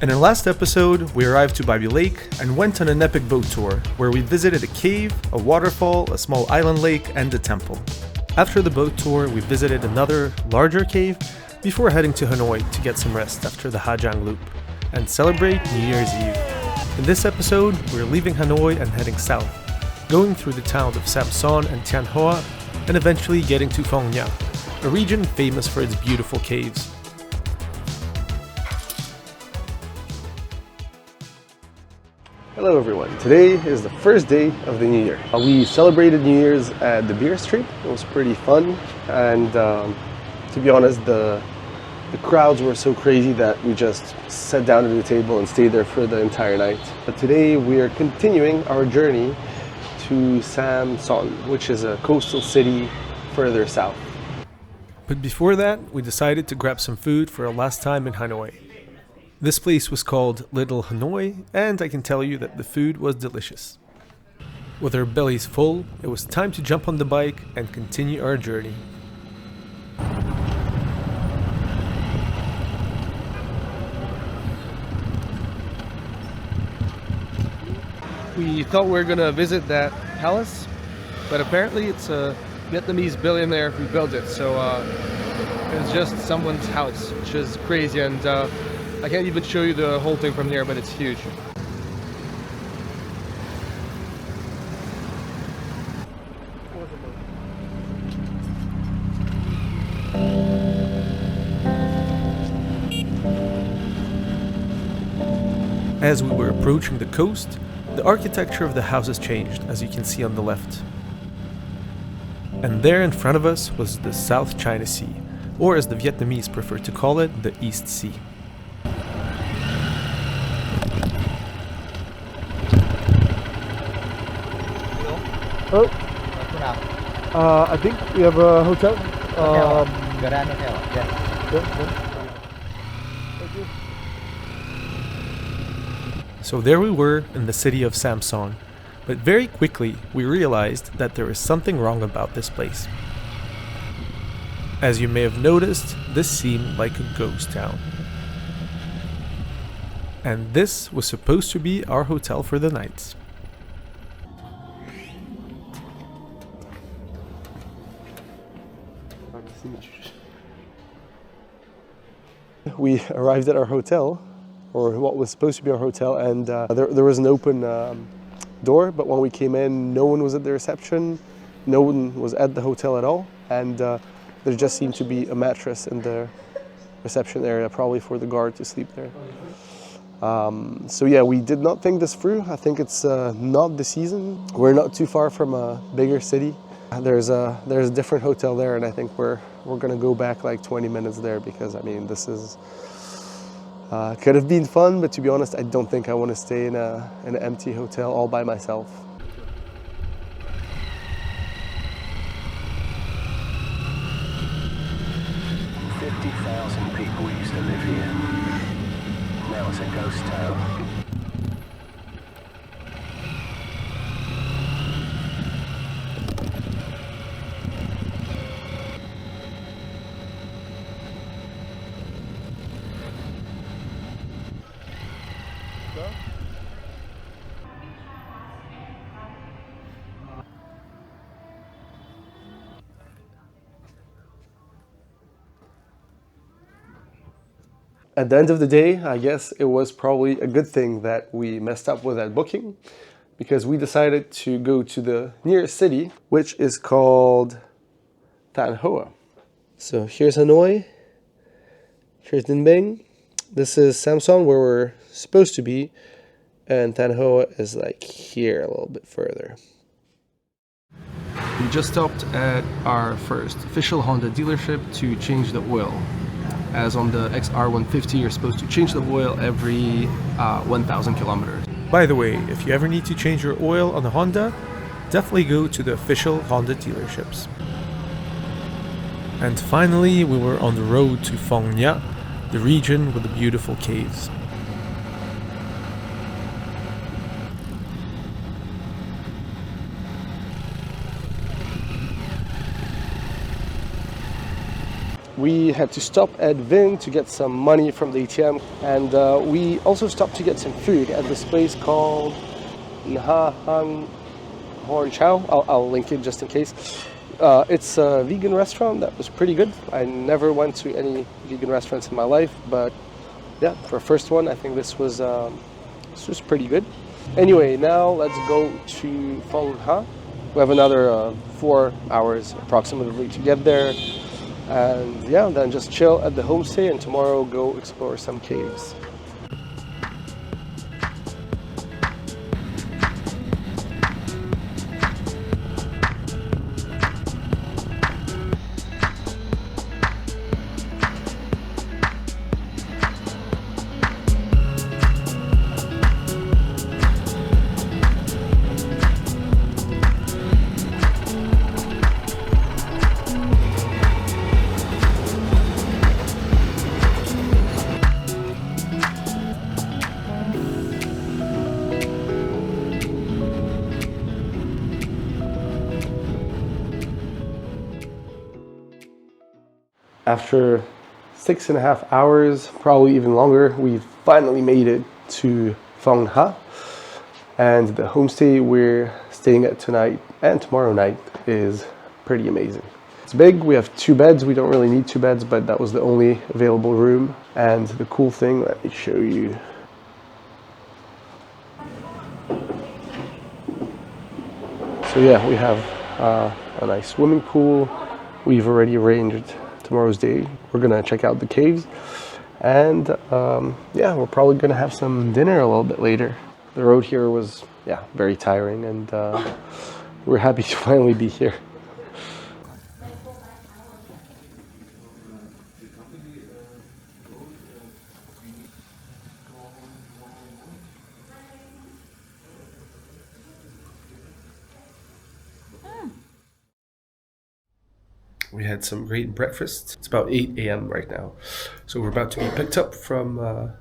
In our last episode, we arrived to Baby Lake and went on an epic boat tour where we visited a cave, a waterfall, a small island lake, and a temple. After the boat tour, we visited another, larger cave before heading to Hanoi to get some rest after the Ha Giang Loop and celebrate New Year's Eve. In this episode, we're leaving Hanoi and heading south, going through the towns of Samson and Tan Hoai, and eventually getting to Phong Nha, a region famous for its beautiful caves. Hello everyone, today is the first day of the new year. We celebrated New Year's at the beer street. It was pretty fun, and to be honest, the crowds were so crazy that we just sat down at the table and stayed there for the entire night. But today we are continuing our journey to Samson, which is a coastal city further south. But before that, we decided to grab some food for our last time in Hanoi. This place was called Little Hanoi, and I can tell you that the food was delicious. With our bellies full, it was time to jump on the bike and continue our journey. We thought we were going to visit that palace, but apparently it's a Vietnamese billionaire who built it, so it's just someone's house, which is crazy, and I can't even show you the whole thing from here, but it's huge. As we were approaching the coast, the architecture of the houses changed, as you can see on the left. And there in front of us was the South China Sea, or as the Vietnamese prefer to call it, the East Sea. Oh, I think we have a hotel. Grand Hotel, yes. So there we were in the city of Samson, but very quickly we realized that there is something wrong about this place. As you may have noticed, this seemed like a ghost town. And this was supposed to be our hotel for the night. We arrived at our hotel, or what was supposed to be our hotel, and there was an open door, but when we came in, no one was at the reception, no one was at the hotel at all, and there just seemed to be a mattress in the reception area, probably for the guard to sleep there. So yeah, we did not think this through. I think it's not the season. We're not too far from a bigger city. There's a different hotel there, and I think we're gonna go back like 20 minutes there, because I mean, this is could have been fun, but to be honest, I don't think I want to stay in an empty hotel all by myself. People used to live here. Now it's a ghost town. At the end of the day, I guess it was probably a good thing that we messed up with that booking, because we decided to go to the nearest city, which is called Tan Hoai. So here's Hanoi, here's Ninh Bình, this is Samson where we're supposed to be, and Tan Hoai is like here a little bit further. We just stopped at our first official Honda dealership to change the oil. As on the XR150, you're supposed to change the oil every 1,000 kilometers. By the way, if you ever need to change your oil on a Honda, definitely go to the official Honda dealerships. And finally, we were on the road to Phong Nha, the region with the beautiful caves. We had to stop at Vin to get some money from the ATM, and we also stopped to get some food at this place called Ha Giang Loop. I'll link it just in case. It's a vegan restaurant that was pretty good. I never went to any vegan restaurants in my life, but yeah, for a first one, I think this was pretty good. Anyway, now let's go to Phong Nha. We have another 4 hours approximately to get there. And yeah, then just chill at the homestay and tomorrow go explore some caves. After 6.5 hours, probably even longer, we finally made it to Phong Nha. And the homestay we're staying at tonight and tomorrow night is pretty amazing. It's big, we have 2 beds. We don't really need 2 beds, but that was the only available room. And the cool thing, let me show you. So yeah, we have a nice swimming pool. We've already arranged tomorrow's day. We're gonna check out the caves, and yeah, we're probably gonna have some dinner a little bit later. The road here was very tiring, and we're happy to finally be here. We had some great breakfast. It's about 8 a.m. right now. So we're about to be picked up from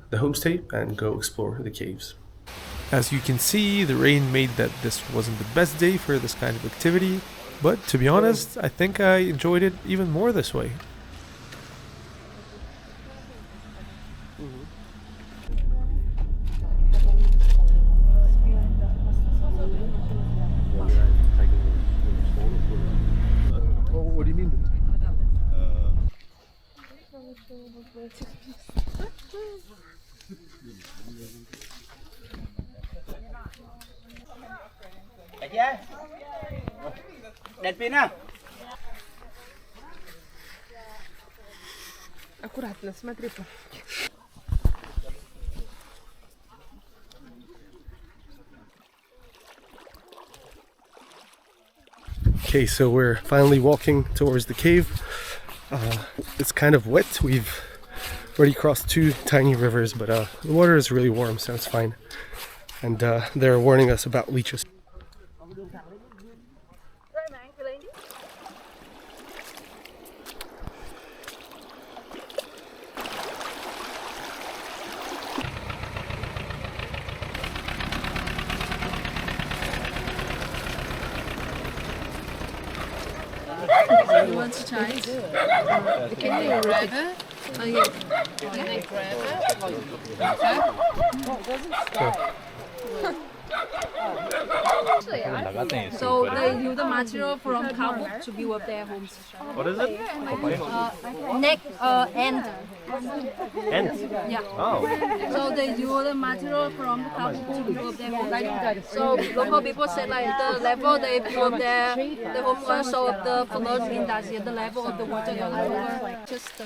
the homestay and go explore the caves. As you can see, the rain made that this wasn't the best day for this kind of activity, but to be honest, I think I enjoyed it even more this way. What do you mean? Đèn pin à? Аккуратно, смотри. Okay, so we're finally walking towards the cave. It's kind of wet. We've already crossed 2 tiny rivers, but the water is really warm, so it's fine. And they're warning us about leeches. You want to try it? Can you grab it? Oh, yeah. Can I grab it? So they use the material from cow poop to build up their homes. What is it? Neck and Ants. yeah. Oh. So they use the material from the cow poop to build up their homes. So local people said like the level they build their home was so the flood means that the level of the water goes lower. Just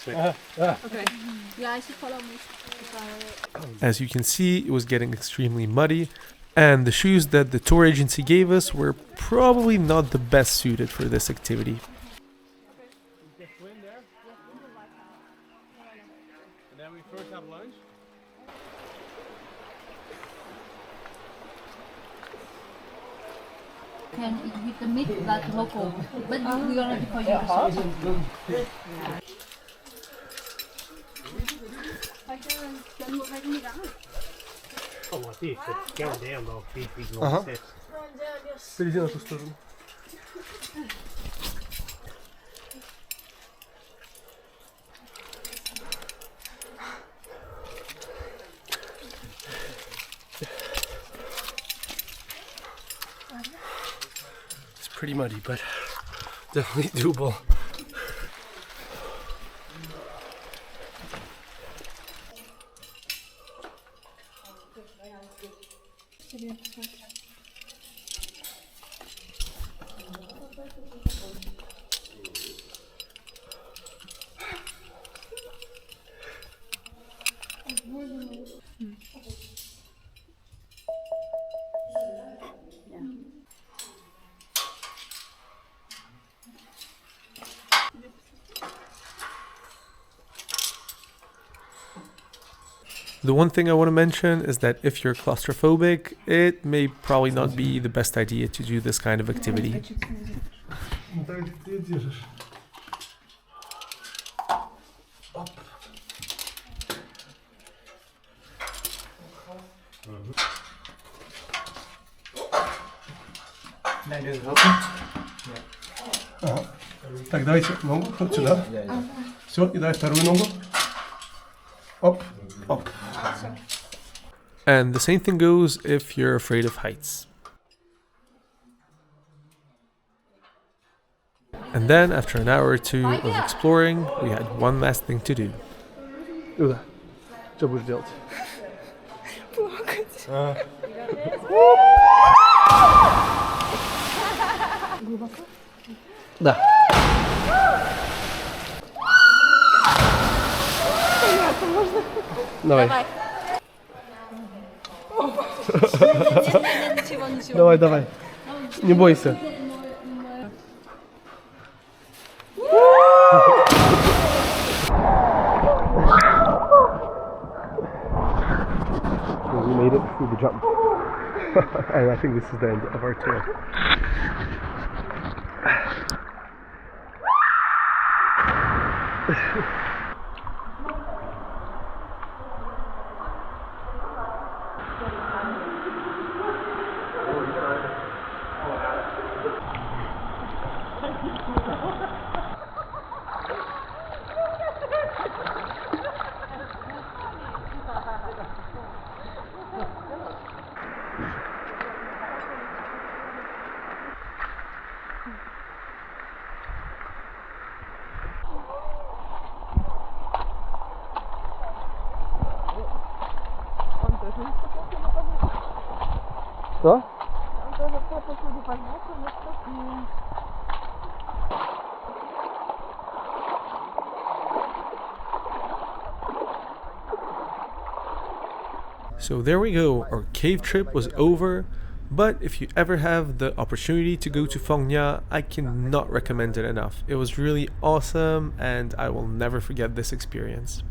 okay. Okay. Yeah, I see follow me. As you can see, it was getting extremely muddy, and the shoes that the tour agency gave us were probably not the best suited for this activity. Can eat with the meat like local, but we're gonna do for you. Перейди на ту сторону. pretty muddy, but definitely doable. The one thing I want to mention is that if you're claustrophobic, it may probably not be the best idea to do this kind of activity. Так, давайте ногу вот сюда. Все, и давай вторую ногу. Оп, оп. And the same thing goes if you're afraid of heights. And then, after an hour or two of exploring, we had one last thing to do. Oda, что будешь делать? Да. Давай. Давай, давай. Не бойся. We made it through the jump. And I think this is the end of our tour. Что? So there we go, our cave trip was over, but if you ever have the opportunity to go to Phong Nha, I cannot recommend it enough. It was really awesome and I will never forget this experience.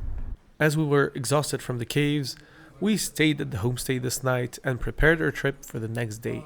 As we were exhausted from the caves, we stayed at the homestay this night and prepared our trip for the next day.